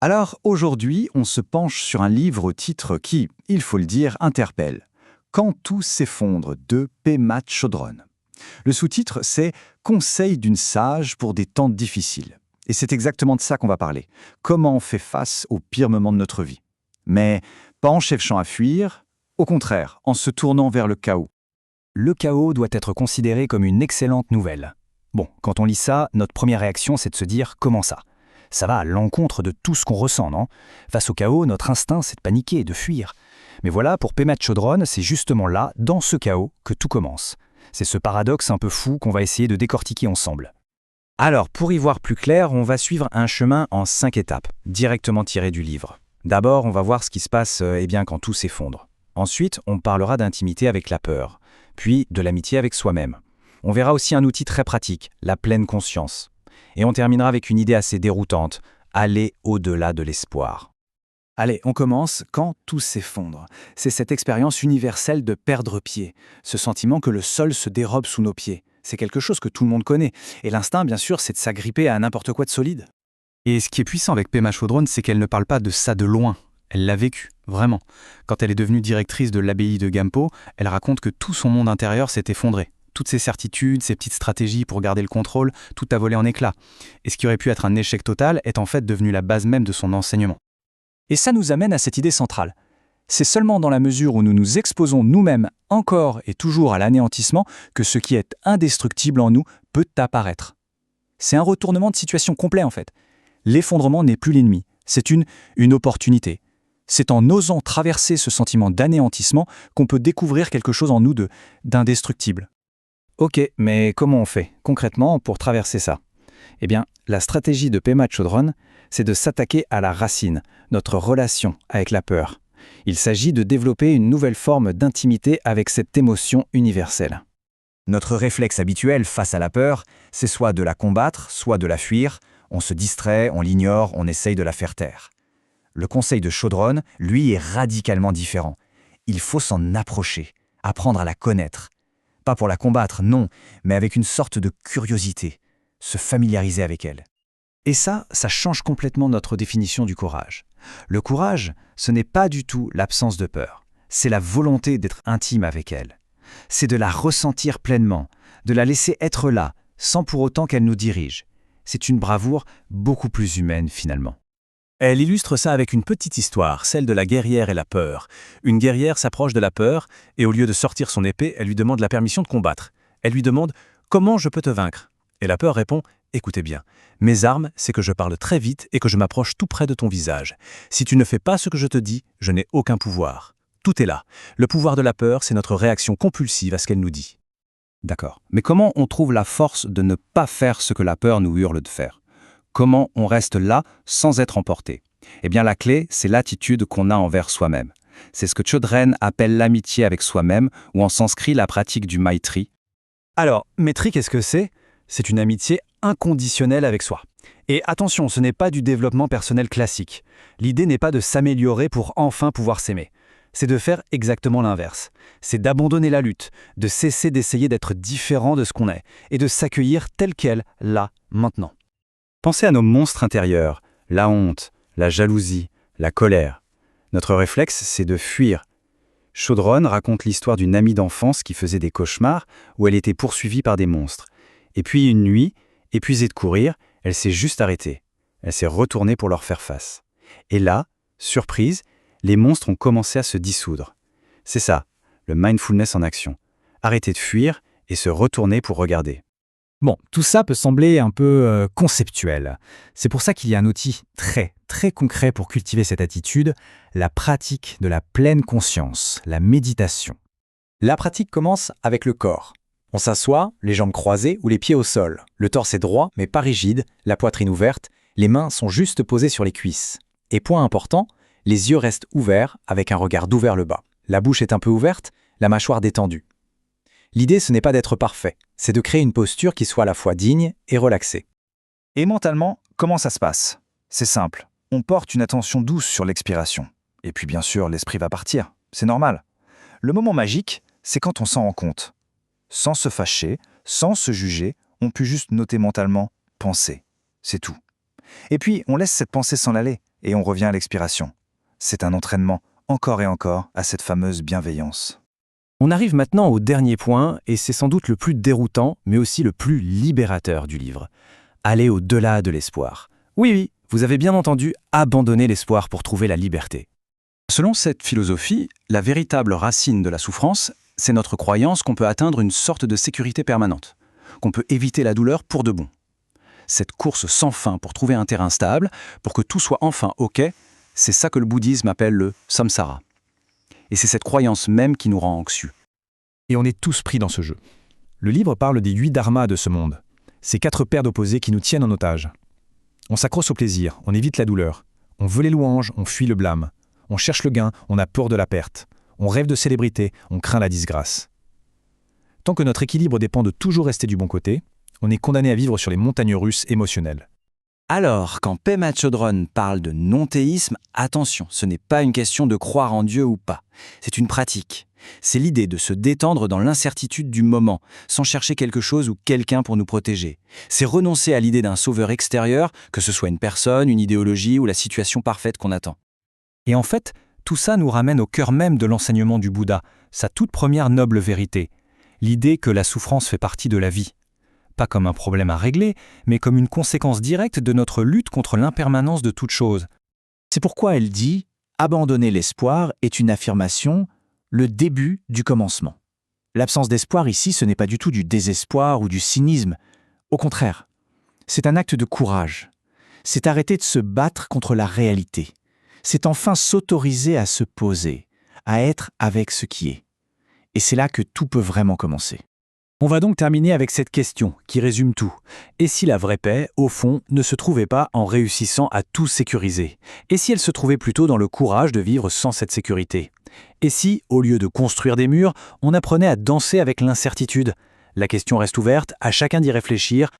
Alors aujourd'hui, on se penche sur un livre au titre qui, il faut le dire, interpelle. Quand tout s'effondre de Pema Chodron. Le sous-titre, c'est Conseil d'une sage pour des temps difficiles. Et c'est exactement de ça qu'on va parler. Comment on fait face aux pires moments de notre vie. Mais pas en cherchant à fuir, au contraire, en se tournant vers le chaos. Le chaos doit être considéré comme une excellente nouvelle. Bon, quand on lit ça, notre première réaction, c'est de se dire « comment ça ?» Ça va à l'encontre de tout ce qu'on ressent, non? Face au chaos, notre instinct, c'est de paniquer et de fuir. Mais voilà, pour Pema Chodron, c'est justement là, dans ce chaos, que tout commence. C'est ce paradoxe un peu fou qu'on va essayer de décortiquer ensemble. Alors, pour y voir plus clair, on va suivre un chemin en 5 étapes, directement tiré du livre. D'abord, on va voir ce qui se passe quand tout s'effondre. Ensuite, on parlera d'intimité avec la peur, puis de l'amitié avec soi-même. On verra aussi un outil très pratique, la pleine conscience. Et on terminera avec une idée assez déroutante, aller au-delà de l'espoir. Allez, on commence quand tout s'effondre. C'est cette expérience universelle de perdre pied, ce sentiment que le sol se dérobe sous nos pieds. C'est quelque chose que tout le monde connaît. Et l'instinct, bien sûr, c'est de s'agripper à n'importe quoi de solide. Et ce qui est puissant avec Pema Chodron, c'est qu'elle ne parle pas de ça de loin. Elle l'a vécu, vraiment. Quand elle est devenue directrice de l'abbaye de Gampo, elle raconte que tout son monde intérieur s'est effondré. Toutes ses certitudes, ses petites stratégies pour garder le contrôle, tout a volé en éclats. Et ce qui aurait pu être un échec total est en fait devenu la base même de son enseignement. Et ça nous amène à cette idée centrale. C'est seulement dans la mesure où nous nous exposons nous-mêmes encore et toujours à l'anéantissement que ce qui est indestructible en nous peut apparaître. C'est un retournement de situation complet en fait. L'effondrement n'est plus l'ennemi, c'est une opportunité. C'est en osant traverser ce sentiment d'anéantissement qu'on peut découvrir quelque chose en nous d'indestructible. Ok, mais comment on fait, concrètement, pour traverser ça? Eh bien, la stratégie de Pema Chodron, c'est de s'attaquer à la racine, notre relation avec la peur. Il s'agit de développer une nouvelle forme d'intimité avec cette émotion universelle. Notre réflexe habituel face à la peur, c'est soit de la combattre, soit de la fuir. On se distrait, on l'ignore, on essaye de la faire taire. Le conseil de Chodron, lui, est radicalement différent. Il faut s'en approcher, apprendre à la connaître. Pas pour la combattre, non, mais avec une sorte de curiosité, se familiariser avec elle. Et ça change complètement notre définition du courage. Le courage, ce n'est pas du tout l'absence de peur. C'est la volonté d'être intime avec elle. C'est de la ressentir pleinement, de la laisser être là, sans pour autant qu'elle nous dirige. C'est une bravoure beaucoup plus humaine finalement. Elle illustre ça avec une petite histoire, celle de la guerrière et la peur. Une guerrière s'approche de la peur et au lieu de sortir son épée, elle lui demande la permission de combattre. Elle lui demande « Comment je peux te vaincre ?» Et la peur répond « Écoutez bien, mes armes, c'est que je parle très vite et que je m'approche tout près de ton visage. Si tu ne fais pas ce que je te dis, je n'ai aucun pouvoir. » Tout est là. Le pouvoir de la peur, c'est notre réaction compulsive à ce qu'elle nous dit. D'accord. Mais comment on trouve la force de ne pas faire ce que la peur nous hurle de faire? Comment on reste là sans être emporté? Eh bien la clé, c'est l'attitude qu'on a envers soi-même. C'est ce que Chodron appelle l'amitié avec soi-même, ou en sanskrit la pratique du Maitri. Alors, Maitri, qu'est-ce que c'est? C'est une amitié inconditionnelle avec soi. Et attention, ce n'est pas du développement personnel classique. L'idée n'est pas de s'améliorer pour enfin pouvoir s'aimer. C'est de faire exactement l'inverse. C'est d'abandonner la lutte, de cesser d'essayer d'être différent de ce qu'on est, et de s'accueillir tel quel, là, maintenant. Pensez à nos monstres intérieurs, la honte, la jalousie, la colère. Notre réflexe, c'est de fuir. Chodron raconte l'histoire d'une amie d'enfance qui faisait des cauchemars où elle était poursuivie par des monstres. Et puis une nuit, épuisée de courir, elle s'est juste arrêtée. Elle s'est retournée pour leur faire face. Et là, surprise, les monstres ont commencé à se dissoudre. C'est ça, le mindfulness en action. Arrêter de fuir et se retourner pour regarder. Bon, tout ça peut sembler un peu conceptuel. C'est pour ça qu'il y a un outil très, très concret pour cultiver cette attitude, la pratique de la pleine conscience, la méditation. La pratique commence avec le corps. On s'assoit, les jambes croisées ou les pieds au sol. Le torse est droit, mais pas rigide, la poitrine ouverte, les mains sont juste posées sur les cuisses. Et point important, les yeux restent ouverts avec un regard doux vers le bas. La bouche est un peu ouverte, la mâchoire détendue. L'idée, ce n'est pas d'être parfait, c'est de créer une posture qui soit à la fois digne et relaxée. Et mentalement, comment ça se passe? C'est simple, on porte une attention douce sur l'expiration. Et puis bien sûr, l'esprit va partir, c'est normal. Le moment magique, c'est quand on s'en rend compte. Sans se fâcher, sans se juger, on peut juste noter mentalement « penser ». C'est tout. Et puis, on laisse cette pensée s'en aller, et on revient à l'expiration. C'est un entraînement, encore et encore, à cette fameuse bienveillance. On arrive maintenant au dernier point, et c'est sans doute le plus déroutant, mais aussi le plus libérateur du livre. Aller au-delà de l'espoir. Oui, vous avez bien entendu, abandonner l'espoir pour trouver la liberté. Selon cette philosophie, la véritable racine de la souffrance, c'est notre croyance qu'on peut atteindre une sorte de sécurité permanente, qu'on peut éviter la douleur pour de bon. Cette course sans fin pour trouver un terrain stable, pour que tout soit enfin OK, c'est ça que le bouddhisme appelle le samsara. Et c'est cette croyance même qui nous rend anxieux. Et on est tous pris dans ce jeu. Le livre parle des 8 dharmas de ce monde, ces 4 paires d'opposés qui nous tiennent en otage. On s'accroche au plaisir, on évite la douleur, on veut les louanges, on fuit le blâme, on cherche le gain, on a peur de la perte, on rêve de célébrité, on craint la disgrâce. Tant que notre équilibre dépend de toujours rester du bon côté, on est condamné à vivre sur les montagnes russes émotionnelles. Alors, quand Pema Chodron parle de non-théisme, attention, ce n'est pas une question de croire en Dieu ou pas. C'est une pratique. C'est l'idée de se détendre dans l'incertitude du moment, sans chercher quelque chose ou quelqu'un pour nous protéger. C'est renoncer à l'idée d'un sauveur extérieur, que ce soit une personne, une idéologie ou la situation parfaite qu'on attend. Et en fait, tout ça nous ramène au cœur même de l'enseignement du Bouddha, sa toute première noble vérité, l'idée que la souffrance fait partie de la vie. Pas comme un problème à régler, mais comme une conséquence directe de notre lutte contre l'impermanence de toute chose. C'est pourquoi elle dit « Abandonner l'espoir est une affirmation, le début du commencement ». L'absence d'espoir ici, ce n'est pas du tout du désespoir ou du cynisme. Au contraire, c'est un acte de courage. C'est arrêter de se battre contre la réalité. C'est enfin s'autoriser à se poser, à être avec ce qui est. Et c'est là que tout peut vraiment commencer. On va donc terminer avec cette question qui résume tout. Et si la vraie paix, au fond, ne se trouvait pas en réussissant à tout sécuriser? Et si elle se trouvait plutôt dans le courage de vivre sans cette sécurité? Et si, au lieu de construire des murs, on apprenait à danser avec l'incertitude? La question reste ouverte, à chacun d'y réfléchir,